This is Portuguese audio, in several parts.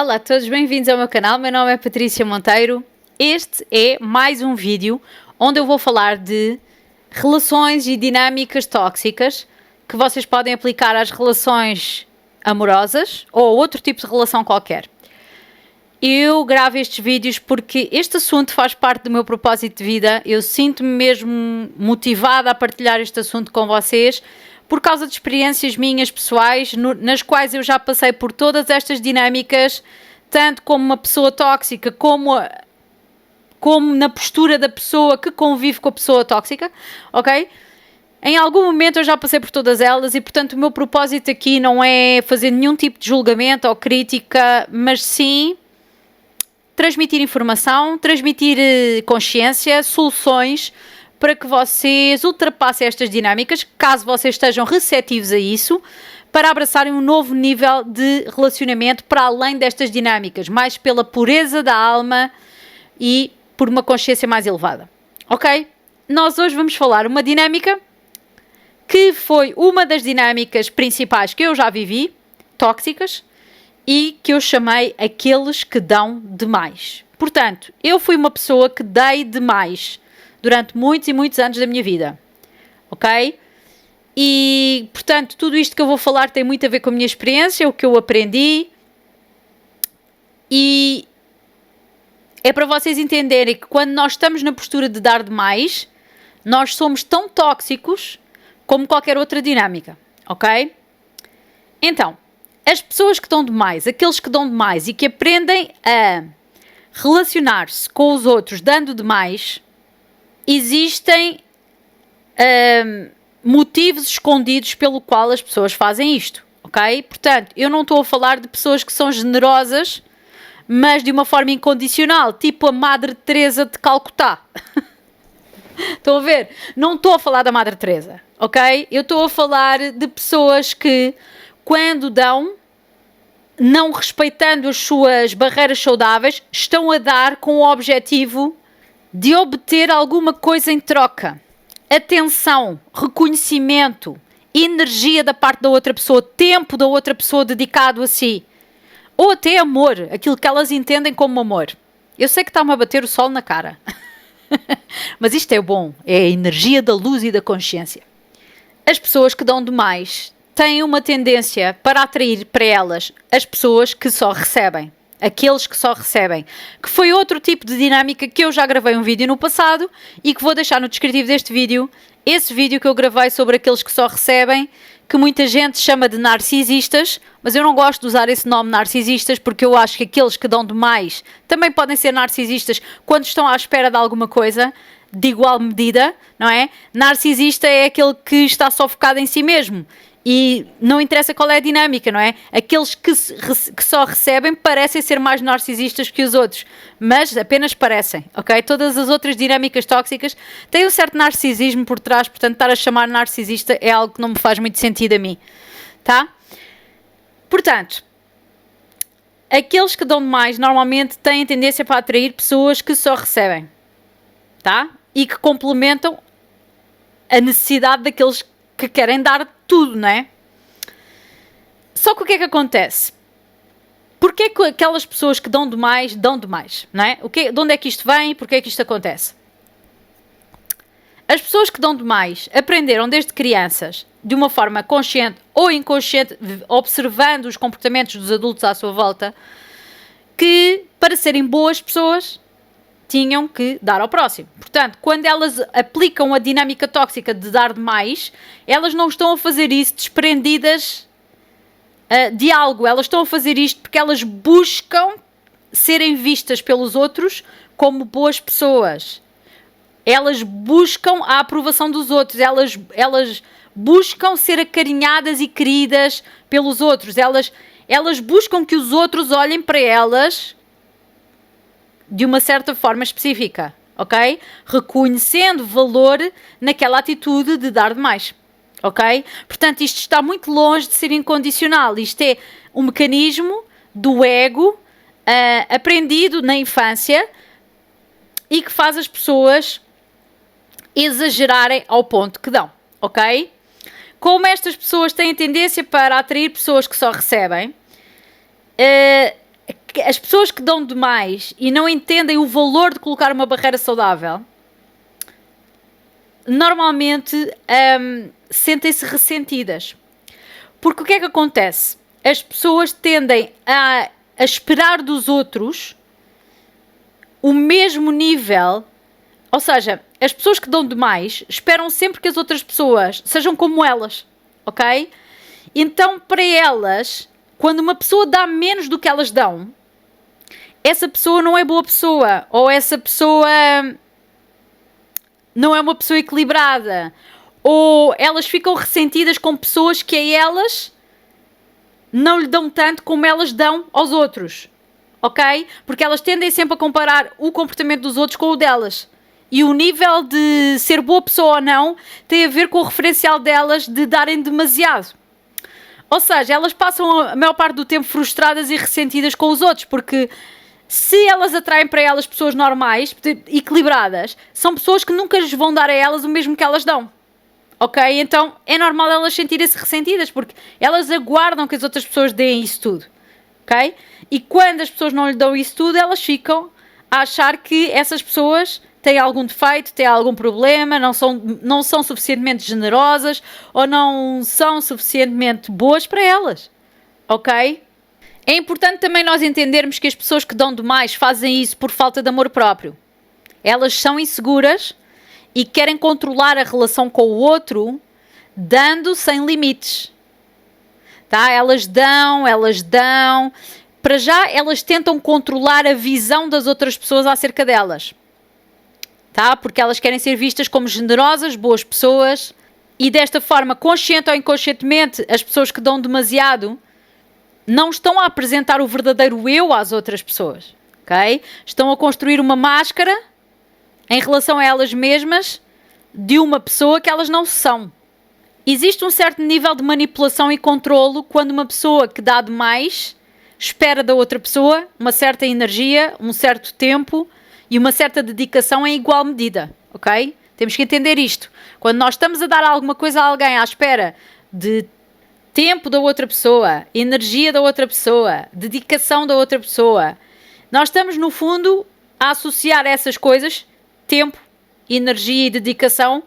Olá a todos, bem-vindos ao meu canal. Meu nome é Patrícia Monteiro. Este é mais um vídeo onde eu vou falar de relações e dinâmicas tóxicas que vocês podem aplicar às relações amorosas ou outro tipo de relação qualquer. Eu gravo estes vídeos porque este assunto faz parte do meu propósito de vida. Eu sinto-me mesmo motivada a partilhar este assunto com vocês por causa de experiências minhas pessoais, nas quais eu já passei por todas estas dinâmicas, tanto como uma pessoa tóxica, como na postura da pessoa que convive com a pessoa tóxica, ok? Em algum momento eu já passei por todas elas e, portanto, o meu propósito aqui não é fazer nenhum tipo de julgamento ou crítica, mas sim transmitir informação, transmitir consciência, soluções, para que vocês ultrapassem estas dinâmicas, caso vocês estejam receptivos a isso, para abraçarem um novo nível de relacionamento para além destas dinâmicas, mais pela pureza da alma e por uma consciência mais elevada. Ok? Nós hoje vamos falar uma dinâmica que foi uma das dinâmicas principais que eu já vivi, tóxicas, e que eu chamei aqueles que dão demais. Portanto, eu fui uma pessoa que dei demais durante muitos e muitos anos da minha vida, ok? E, portanto, tudo isto que eu vou falar tem muito a ver com a minha experiência, o que eu aprendi, e é para vocês entenderem que quando nós estamos na postura de dar demais, nós somos tão tóxicos como qualquer outra dinâmica, ok? Então, as pessoas que dão demais, aqueles que dão demais e que aprendem a relacionar-se com os outros dando demais, existem motivos escondidos pelo qual as pessoas fazem isto, ok? Portanto, eu não estou a falar de pessoas que são generosas, mas de uma forma incondicional, tipo a Madre Teresa de Calcutá. Estão a ver? Não estou a falar da Madre Teresa, ok? Eu estou a falar de pessoas que, quando dão, não respeitando as suas barreiras saudáveis, estão a dar com o objetivo de obter alguma coisa em troca. Atenção, reconhecimento, energia da parte da outra pessoa, tempo da outra pessoa dedicado a si. Ou até amor, aquilo que elas entendem como amor. Eu sei que está-me a bater o sol na cara. Mas isto é bom, é a energia da luz e da consciência. As pessoas que dão demais têm uma tendência para atrair para elas as pessoas que só recebem. Aqueles que só recebem, que foi outro tipo de dinâmica que eu já gravei um vídeo no passado e que vou deixar no descritivo deste vídeo, esse vídeo que eu gravei sobre aqueles que só recebem, que muita gente chama de narcisistas, mas eu não gosto de usar esse nome narcisistas porque eu acho que aqueles que dão demais também podem ser narcisistas quando estão à espera de alguma coisa de igual medida, não é? Narcisista é aquele que está só focado em si mesmo. E não interessa qual é a dinâmica, não é? Aqueles que só recebem parecem ser mais narcisistas que os outros, mas apenas parecem, ok? Todas as outras dinâmicas tóxicas têm um certo narcisismo por trás, portanto estar a chamar narcisista é algo que não me faz muito sentido a mim, tá? Portanto, aqueles que dão mais normalmente têm tendência para atrair pessoas que só recebem, tá? E que complementam a necessidade daqueles que querem dar tudo, não é? Só que o que é que acontece? Porquê que aquelas pessoas que dão demais, não é? De onde é que isto vem? Porquê é que isto acontece? As pessoas que dão demais aprenderam desde crianças, de uma forma consciente ou inconsciente, observando os comportamentos dos adultos à sua volta, que para serem boas pessoas tinham que dar ao próximo. Portanto, quando elas aplicam a dinâmica tóxica de dar demais, elas não estão a fazer isso desprendidas de algo. Elas estão a fazer isto porque elas buscam serem vistas pelos outros como boas pessoas. Elas buscam a aprovação dos outros. Elas buscam ser acarinhadas e queridas pelos outros. Elas buscam que os outros olhem para elas de uma certa forma específica, ok? Reconhecendo valor naquela atitude de dar demais, ok? Portanto, isto está muito longe de ser incondicional. Isto é um mecanismo do ego aprendido na infância e que faz as pessoas exagerarem ao ponto que dão, ok? Como estas pessoas têm tendência para atrair pessoas que só recebem, as pessoas que dão demais e não entendem o valor de colocar uma barreira saudável, normalmente sentem-se ressentidas. Porque o que é que acontece? As pessoas tendem a esperar dos outros o mesmo nível, ou seja, as pessoas que dão demais esperam sempre que as outras pessoas sejam como elas, ok? Então, para elas, quando uma pessoa dá menos do que elas dão, essa pessoa não é boa pessoa, ou essa pessoa não é uma pessoa equilibrada, ou elas ficam ressentidas com pessoas que a elas não lhe dão tanto como elas dão aos outros, ok? Porque elas tendem sempre a comparar o comportamento dos outros com o delas. E o nível de ser boa pessoa ou não tem a ver com o referencial delas de darem demasiado. Ou seja, elas passam a maior parte do tempo frustradas e ressentidas com os outros, porque se elas atraem para elas pessoas normais, equilibradas, são pessoas que nunca lhes vão dar a elas o mesmo que elas dão. Ok? Então é normal elas sentirem-se ressentidas, porque elas aguardam que as outras pessoas deem isso tudo. Ok? E quando as pessoas não lhe dão isso tudo, elas ficam a achar que essas pessoas têm algum defeito, têm algum problema, não são suficientemente generosas ou não são suficientemente boas para elas. Ok? É importante também nós entendermos que as pessoas que dão demais fazem isso por falta de amor próprio. Elas são inseguras e querem controlar a relação com o outro, dando sem limites. Tá? Elas dão. Para já, elas tentam controlar a visão das outras pessoas acerca delas. Tá? Porque elas querem ser vistas como generosas, boas pessoas. E desta forma, consciente ou inconscientemente, as pessoas que dão demasiado não estão a apresentar o verdadeiro eu às outras pessoas. Okay? Estão a construir uma máscara em relação a elas mesmas de uma pessoa que elas não são. Existe um certo nível de manipulação e controlo quando uma pessoa que dá demais espera da outra pessoa uma certa energia, um certo tempo e uma certa dedicação em igual medida, ok? Temos que entender isto. Quando nós estamos a dar alguma coisa a alguém à espera de tempo da outra pessoa, energia da outra pessoa, dedicação da outra pessoa, nós estamos, no fundo, a associar essas coisas, tempo, energia e dedicação,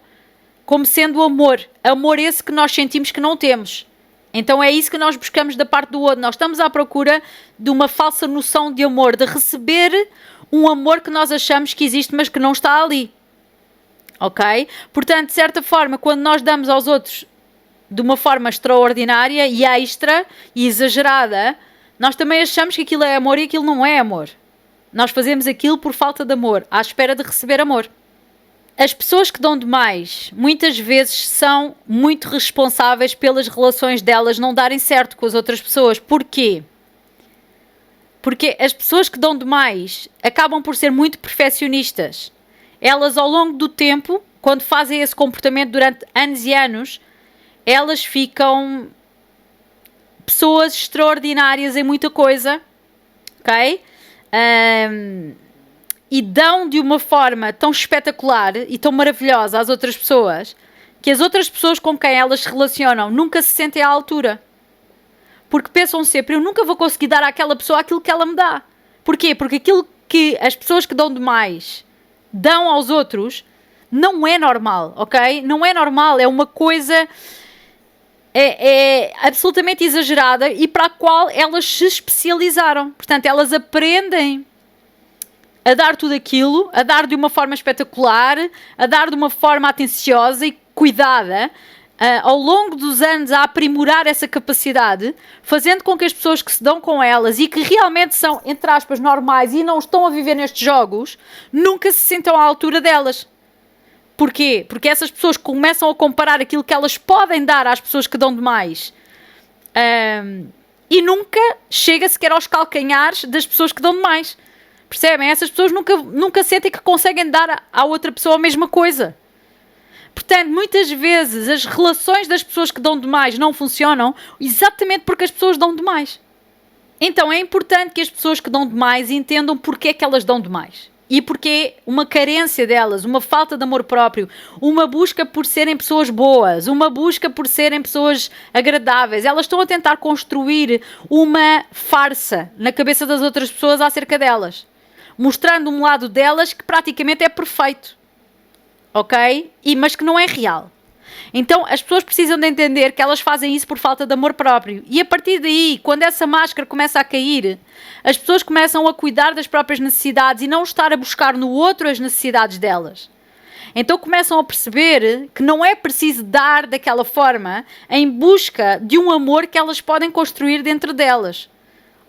como sendo amor. Amor esse que nós sentimos que não temos. Então é isso que nós buscamos da parte do outro. Nós estamos à procura de uma falsa noção de amor, de receber um amor que nós achamos que existe, mas que não está ali. Ok? Portanto, de certa forma, quando nós damos aos outros de uma forma extraordinária e extra e exagerada, nós também achamos que aquilo é amor e aquilo não é amor. Nós fazemos aquilo por falta de amor, à espera de receber amor. As pessoas que dão demais, muitas vezes são muito responsáveis pelas relações delas não darem certo com as outras pessoas. Porquê? Porque as pessoas que dão demais acabam por ser muito perfeccionistas. Elas, ao longo do tempo, quando fazem esse comportamento durante anos e anos, elas ficam pessoas extraordinárias em muita coisa, ok? E dão de uma forma tão espetacular e tão maravilhosa às outras pessoas, que as outras pessoas com quem elas se relacionam nunca se sentem à altura. Porque pensam sempre, eu nunca vou conseguir dar àquela pessoa aquilo que ela me dá. Porquê? Porque aquilo que as pessoas que dão demais dão aos outros não é normal, ok? Não é normal, é uma coisa é absolutamente exagerada e para a qual elas se especializaram. Portanto, elas aprendem a dar tudo aquilo, a dar de uma forma espetacular, a dar de uma forma atenciosa e cuidada, ao longo dos anos a aprimorar essa capacidade, fazendo com que as pessoas que se dão com elas e que realmente são, entre aspas, normais e não estão a viver nestes jogos, nunca se sentam à altura delas. Porquê? Porque essas pessoas começam a comparar aquilo que elas podem dar às pessoas que dão demais e nunca chega sequer aos calcanhares das pessoas que dão demais. Percebem? Essas pessoas nunca sentem que conseguem dar à outra pessoa a mesma coisa. Portanto, muitas vezes as relações das pessoas que dão demais não funcionam exatamente porque as pessoas dão demais. Então é importante que as pessoas que dão demais entendam porque é que elas dão demais. E porque é uma carência delas, uma falta de amor próprio, uma busca por serem pessoas boas, uma busca por serem pessoas agradáveis. Elas estão a tentar construir uma farsa na cabeça das outras pessoas acerca delas, mostrando um lado delas que praticamente é perfeito, ok? Mas que não é real. Então as pessoas precisam de entender que elas fazem isso por falta de amor próprio. E a partir daí, quando essa máscara começa a cair, as pessoas começam a cuidar das próprias necessidades e não estar a buscar no outro as necessidades delas. Então começam a perceber que não é preciso dar daquela forma em busca de um amor que elas podem construir dentro delas.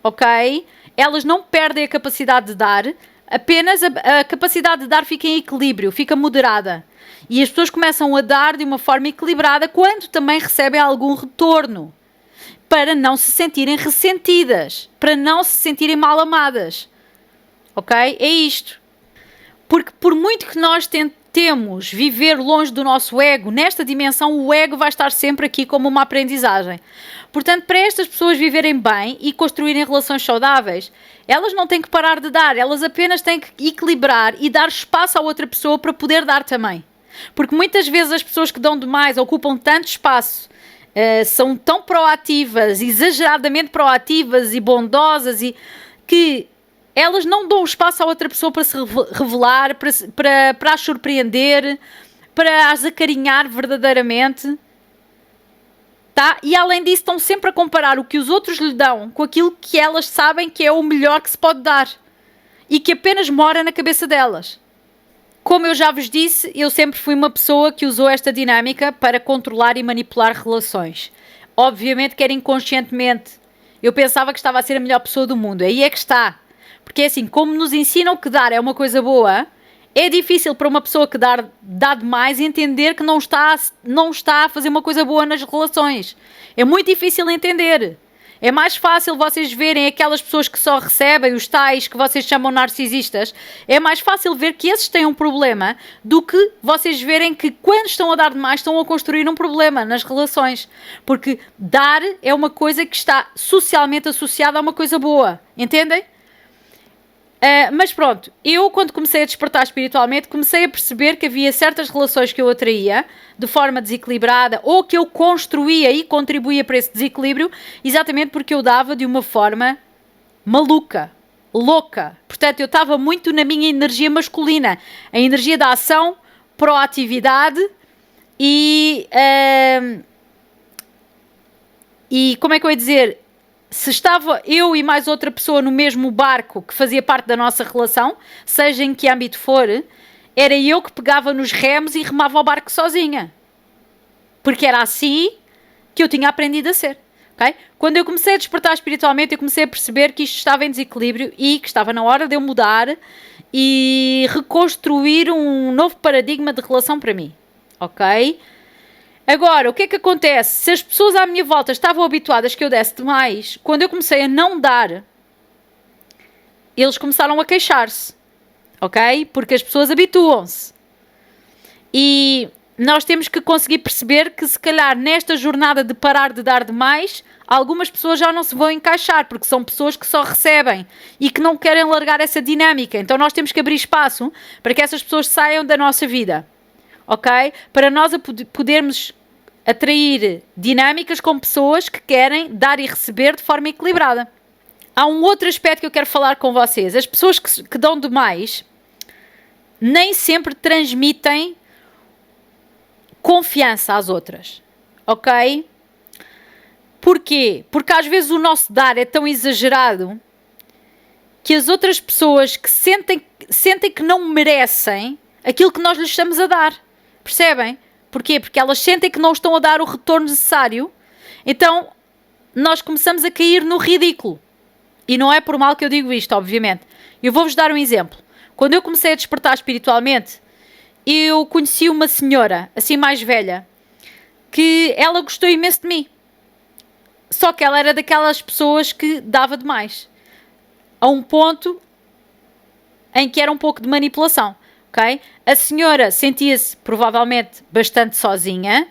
Ok? Elas não perdem a capacidade de dar, apenas a capacidade de dar fica em equilíbrio, fica moderada. E as pessoas começam a dar de uma forma equilibrada quando também recebem algum retorno, para não se sentirem ressentidas, para não se sentirem mal amadas. Ok? É isto. Porque por muito que nós tentemos viver longe do nosso ego, nesta dimensão o ego vai estar sempre aqui como uma aprendizagem. Portanto, para estas pessoas viverem bem e construírem relações saudáveis, elas não têm que parar de dar, elas apenas têm que equilibrar e dar espaço à outra pessoa para poder dar também. Porque muitas vezes as pessoas que dão demais ocupam tanto espaço, são tão proativas, exageradamente proativas e bondosas, e que elas não dão espaço à outra pessoa para se revelar, para as surpreender, para as acarinhar verdadeiramente. Tá? E além disso estão sempre a comparar o que os outros lhe dão com aquilo que elas sabem que é o melhor que se pode dar e que apenas mora na cabeça delas. Como eu já vos disse, eu sempre fui uma pessoa que usou esta dinâmica para controlar e manipular relações. Obviamente que era inconscientemente. Eu pensava que estava a ser a melhor pessoa do mundo. Aí é que está. Porque é assim, como nos ensinam que dar é uma coisa boa, é difícil para uma pessoa que dá demais entender que não está a fazer uma coisa boa nas relações. É muito difícil entender. É mais fácil vocês verem aquelas pessoas que só recebem, os tais que vocês chamam narcisistas, é mais fácil ver que esses têm um problema do que vocês verem que quando estão a dar demais estão a construir um problema nas relações. Porque dar é uma coisa que está socialmente associada a uma coisa boa. Entendem? Mas pronto, eu quando comecei a despertar espiritualmente, comecei a perceber que havia certas relações que eu atraía de forma desequilibrada ou que eu construía e contribuía para esse desequilíbrio exatamente porque eu dava de uma forma maluca, louca. Portanto, eu estava muito na minha energia masculina, a energia da ação, proatividade e como é que eu ia dizer? Se estava eu e mais outra pessoa no mesmo barco que fazia parte da nossa relação, seja em que âmbito for, era eu que pegava nos remos e remava o barco sozinha. Porque era assim que eu tinha aprendido a ser. Okay? Quando eu comecei a despertar espiritualmente, eu comecei a perceber que isto estava em desequilíbrio e que estava na hora de eu mudar e reconstruir um novo paradigma de relação para mim. Ok? Agora, o que é que acontece? Se as pessoas à minha volta estavam habituadas que eu desse demais, quando eu comecei a não dar, eles começaram a queixar-se, ok? Porque as pessoas habituam-se. E nós temos que conseguir perceber que se calhar nesta jornada de parar de dar demais, algumas pessoas já não se vão encaixar, porque são pessoas que só recebem e que não querem largar essa dinâmica. Então nós temos que abrir espaço para que essas pessoas saiam da nossa vida. Ok? Para nós podermos atrair dinâmicas com pessoas que querem dar e receber de forma equilibrada. Há um outro aspecto que eu quero falar com vocês. As pessoas que dão demais nem sempre transmitem confiança às outras. Ok? Porquê? Porque às vezes o nosso dar é tão exagerado que as outras pessoas que sentem que não merecem aquilo que nós lhes estamos a dar. Percebem? Porquê? Porque elas sentem que não estão a dar o retorno necessário. Então, nós começamos a cair no ridículo. E não é por mal que eu digo isto, obviamente. Eu vou-vos dar um exemplo. Quando eu comecei a despertar espiritualmente, eu conheci uma senhora, assim mais velha, que ela gostou imenso de mim. Só que ela era daquelas pessoas que dava demais. A um ponto em que era um pouco de manipulação. Okay? A senhora sentia-se provavelmente bastante sozinha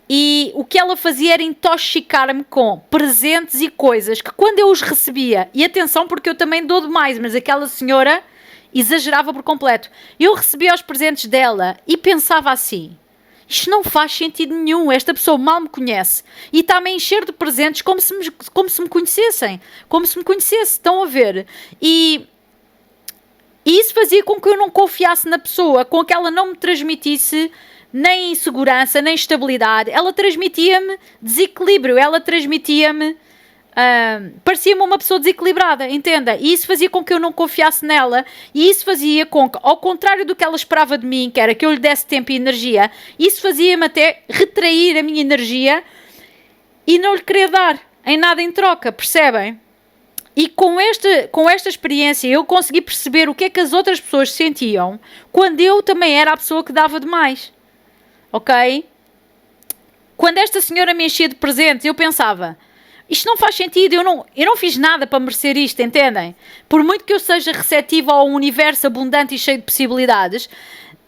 e o que ela fazia era intoxicar-me com presentes e coisas que quando eu os recebia, e atenção porque eu também dou demais, mas aquela senhora Exagerava por completo. Eu recebia os presentes dela e pensava assim: isto não faz sentido nenhum, esta pessoa mal me conhece e está-me a encher de presentes como se me conhecessem, como se me conhecesse, estão a ver? E isso fazia com que eu não confiasse na pessoa, com que ela não me transmitisse nem insegurança, nem estabilidade. Ela transmitia-me desequilíbrio, ela transmitia-me... parecia-me uma pessoa desequilibrada, entenda? E isso fazia com que eu não confiasse nela, e isso fazia com que, ao contrário do que ela esperava de mim, que era que eu lhe desse tempo e energia, isso fazia-me até retrair a minha energia e não lhe querer dar em nada em troca, percebem? E com esta experiência eu consegui perceber o que é que as outras pessoas sentiam quando eu também era a pessoa que dava demais, ok? Quando esta senhora me enchia de presentes, eu pensava... isto não faz sentido, eu não fiz nada para merecer isto, entendem? Por muito que eu seja receptiva ao universo abundante e cheio de possibilidades,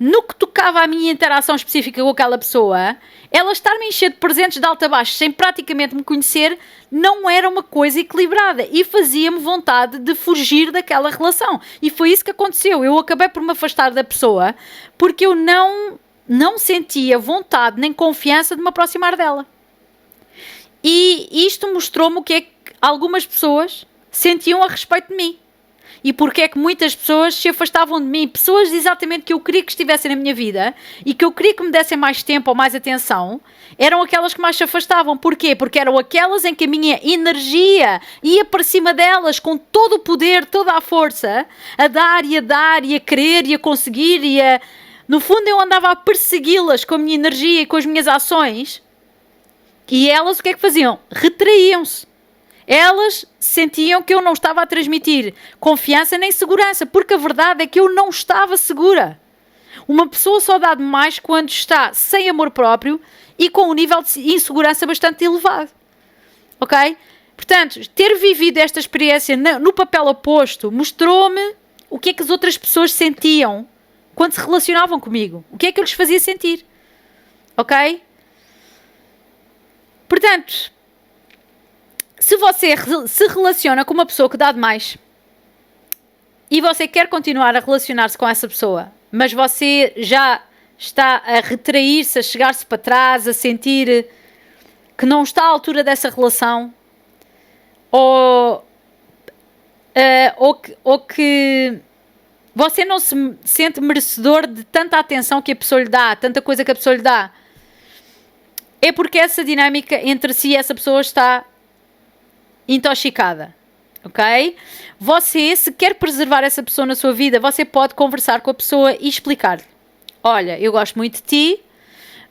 no que tocava à minha interação específica com aquela pessoa, ela estar-me a encher de presentes de alto a baixo sem praticamente me conhecer, não era uma coisa equilibrada e fazia-me vontade de fugir daquela relação. E foi isso que aconteceu. Eu acabei por me afastar da pessoa porque eu não sentia vontade nem confiança de me aproximar dela. E isto mostrou-me o que é que algumas pessoas sentiam a respeito de mim. E porque é que muitas pessoas se afastavam de mim. Pessoas exatamente que eu queria que estivessem na minha vida e que eu queria que me dessem mais tempo ou mais atenção, eram aquelas que mais se afastavam. Porquê? Porque eram aquelas em que a minha energia ia para cima delas com todo o poder, toda a força, a dar e a querer e a conseguir e a... No fundo eu andava a persegui-las com a minha energia e com as minhas ações. E elas o que é que faziam? Retraíam-se. Elas sentiam que eu não estava a transmitir confiança nem segurança, porque a verdade é que eu não estava segura. Uma pessoa só dá demais quando está sem amor próprio e com um nível de insegurança bastante elevado. Ok? Portanto, ter vivido esta experiência no papel oposto mostrou-me o que é que as outras pessoas sentiam quando se relacionavam comigo. O que é que eu lhes fazia sentir. Ok? Portanto, se você se relaciona com uma pessoa que dá demais e você quer continuar a relacionar-se com essa pessoa, mas você já está a retrair-se, a chegar-se para trás, a sentir que não está à altura dessa relação, ou que você não se sente merecedor de tanta atenção que a pessoa lhe dá, tanta coisa que a pessoa lhe dá, é porque essa dinâmica entre si, essa pessoa está intoxicada, ok? Você, se quer preservar essa pessoa na sua vida, você pode conversar com a pessoa e explicar-lhe: olha, eu gosto muito de ti,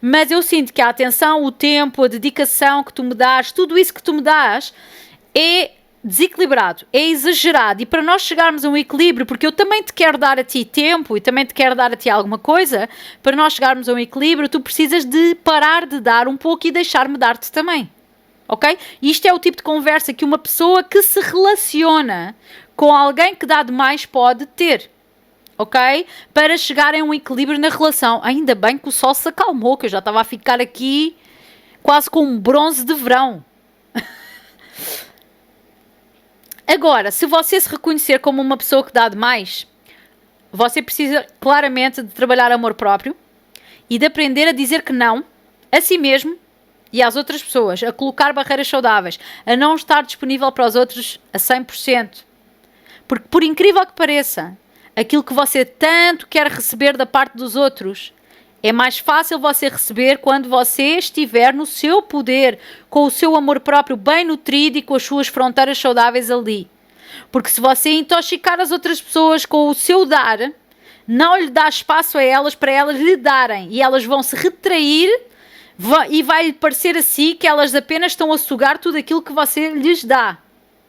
mas eu sinto que a atenção, o tempo, a dedicação que tu me dás, tudo isso que tu me dás é desequilibrado, é exagerado, e para nós chegarmos a um equilíbrio, porque eu também te quero dar a ti tempo e também te quero dar a ti alguma coisa, para nós chegarmos a um equilíbrio, tu precisas de parar de dar um pouco e deixar-me dar-te também, ok? E isto é o tipo de conversa que uma pessoa que se relaciona com alguém que dá demais pode ter, ok? Para chegarem a um equilíbrio na relação. Ainda bem que o sol se acalmou, que eu já estava a ficar aqui quase com um bronze de verão. Agora, se você se reconhecer como uma pessoa que dá demais, você precisa claramente de trabalhar amor próprio e de aprender a dizer que não a si mesmo e às outras pessoas, a colocar barreiras saudáveis, a não estar disponível para os outros a 100%. Porque, por incrível que pareça, aquilo que você tanto quer receber da parte dos outros, é mais fácil você receber quando você estiver no seu poder, com o seu amor próprio bem nutrido e com as suas fronteiras saudáveis ali. Porque se você intoxicar as outras pessoas com o seu dar, não lhe dá espaço a elas para elas lhe darem. E elas vão se retrair e vai-lhe parecer assim que elas apenas estão a sugar tudo aquilo que você lhes dá.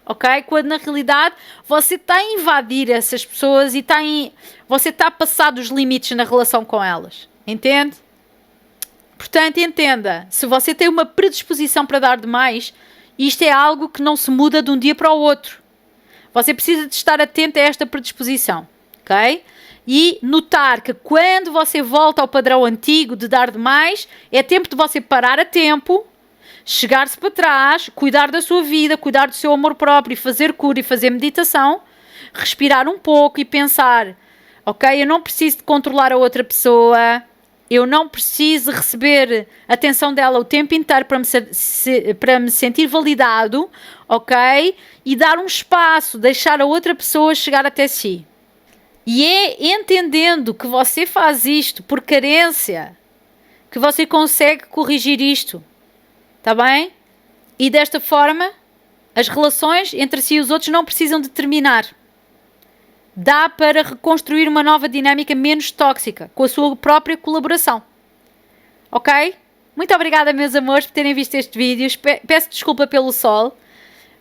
Ok? Quando na realidade você está a invadir essas pessoas e você está a passar dos limites na relação com elas. Entende? Portanto, entenda, se você tem uma predisposição para dar demais, isto é algo que não se muda de um dia para o outro. Você precisa de estar atento a esta predisposição, ok? E notar que quando você volta ao padrão antigo de dar demais, é tempo de você parar a tempo, chegar-se para trás, cuidar da sua vida, cuidar do seu amor próprio, fazer cura e fazer meditação, respirar um pouco e pensar: ok? Eu não preciso de controlar a outra pessoa, eu não preciso receber a atenção dela o tempo inteiro para me sentir validado, ok? E dar um espaço, deixar a outra pessoa chegar até si. E é entendendo que você faz isto por carência que você consegue corrigir isto, tá bem? E desta forma, as relações entre si e os outros não precisam de terminar. Dá para reconstruir uma nova dinâmica menos tóxica, com a sua própria colaboração. Ok? Muito obrigada, meus amores, por terem visto este vídeo. Peço desculpa pelo sol,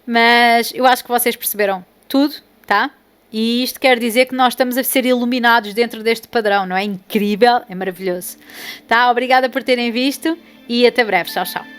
mas eu acho que vocês perceberam tudo, tá? E isto quer dizer que nós estamos a ser iluminados dentro deste padrão, não é? Incrível, é maravilhoso. Tá? Obrigada por terem visto e até breve. Tchau, tchau.